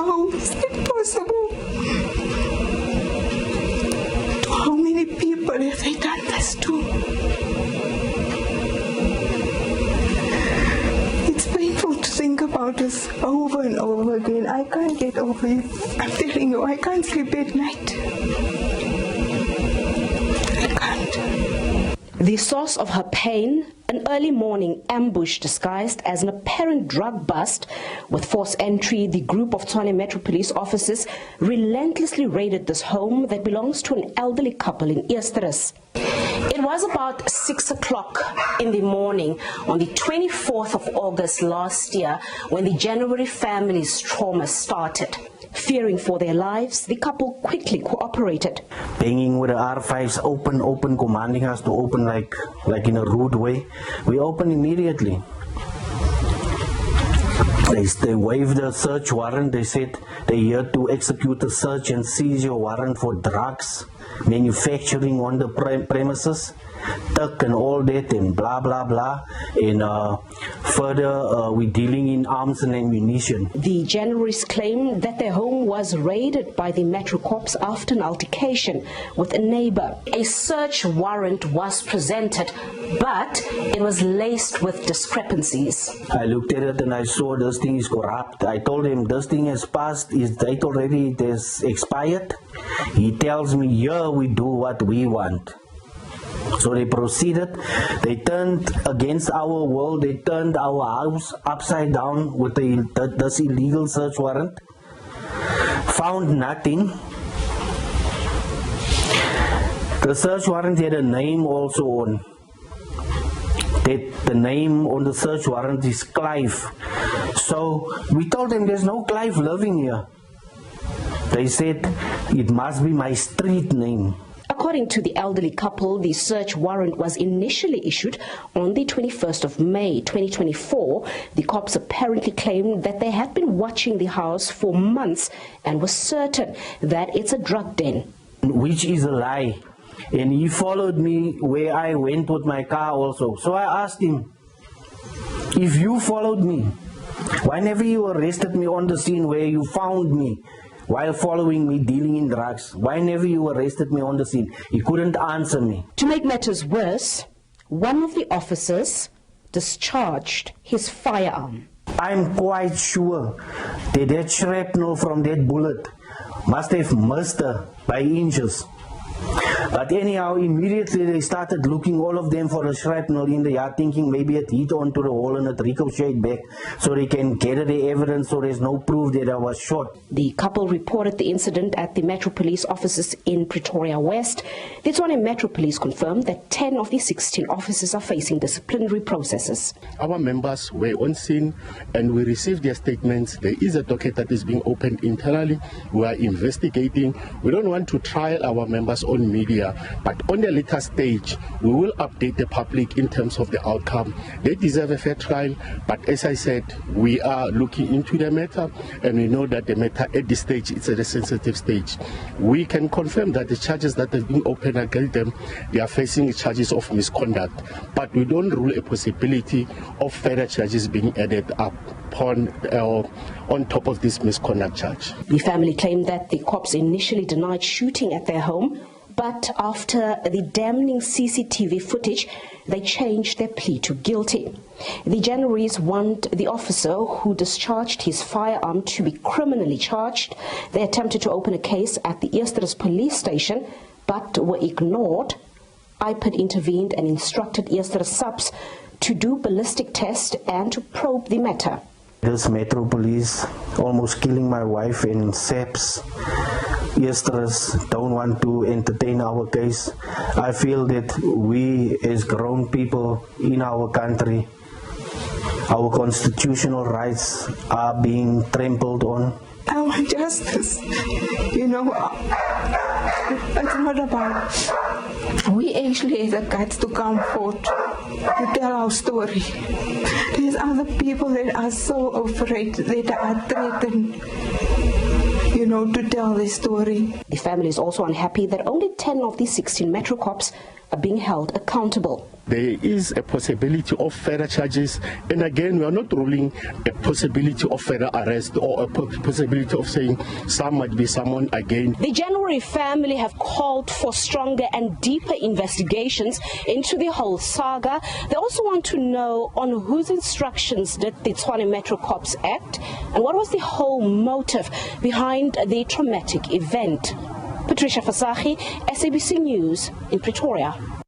How is it possible? To how many people have they done this to? It's painful to think about this over and over again. I can't get over it. I'm telling you, I can't sleep at night. I can't. The source of her pain, an early morning ambush disguised as an apparent drug bust. With forced entry, the group of Tshwane Metro Police officers relentlessly raided this home that belongs to an elderly couple in Eersterust. It was about 6 o'clock in the morning on the 24th of August last year when the January family's trauma started. Fearing for their lives, the couple quickly cooperated. Banging with the R5s, open, commanding us to open like in a rude way. We opened immediately. They waived the search warrant. They said they're here to execute a search and seize your warrant for drugs, manufacturing on the premises, tuck and all that and blah blah blah. And further, we're dealing in arms and ammunition. The Januaries claimed that their home was raided by the Metro Corps after an altercation with a neighbor. A search warrant was presented, but it was laced with discrepancies. I looked at it and I saw this thing is corrupt. I told him this thing has passed, its date already, it has expired. He tells me, yeah, we do what we want. So they proceeded, they turned against our will, they turned our house upside down with this illegal search warrant, found nothing. The search warrant had a name also on. The name on the search warrant is Clive. So we told them there's no Clive living here. They said it must be my street name. According to the elderly couple, the search warrant was initially issued on the 21st of May 2024. The cops apparently claimed that they had been watching the house for months and were certain that it's a drug den. Which is a lie. And he followed me where I went with my car also. So I asked him, if you followed me, why never you arrested me on the scene where you found me? While following me dealing in drugs, why never you arrested me on the scene? He couldn't answer me. To make matters worse, one of the officers discharged his firearm. I'm quite sure that shrapnel from that bullet must have missed her by inches. But anyhow, immediately they started looking, all of them, for the shrapnel in the yard, thinking maybe it hit onto the wall and it ricocheted back so they can gather the evidence so there's no proof that I was shot. The couple reported the incident at the Metro Police offices in Pretoria West. The Tshwane Metro Police confirmed that 10 of the 16 officers are facing disciplinary processes. Our members were on scene and we received their statements. There is a docket that is being opened internally. We are investigating. We don't want to trial our members on media, but on the later stage, we will update the public in terms of the outcome. They deserve a fair trial, but as I said, we are looking into the matter, and we know that the matter at this stage, it's at a sensitive stage. We can confirm that the charges that have been opened against them, they are facing charges of misconduct, but we don't rule a possibility of further charges being added up on top of this misconduct charge. The family claimed that the cops initially denied shooting at their home, but after the damning CCTV footage, they changed their plea to guilty. The Januaries want the officer who discharged his firearm to be criminally charged. They attempted to open a case at the Eersterust police station, but were ignored. IPID intervened and instructed Eersterust subs to do ballistic tests and to probe the matter. This Metro Police almost killing my wife in SABC. Eersterust don't want to entertain our case. I feel that we as grown people in our country, our constitutional rights are being trampled on. I want justice. You know, it's not about, we actually have the guts to come forth, to tell our story. There's other people that are so afraid, that are threatened, you know, to tell their story. The family is also unhappy that only 10 of the 16 Metro cops are being held accountable. There is a possibility of further charges, and again, we are not ruling a possibility of further arrest or a possibility of saying some might be summoned again. The January family have called for stronger and deeper investigations into the whole saga. They also want to know on whose instructions did the Tshwane Metro Cops act, and what was the whole motive behind the traumatic event. Patricia Fasahi, SABC News in Pretoria.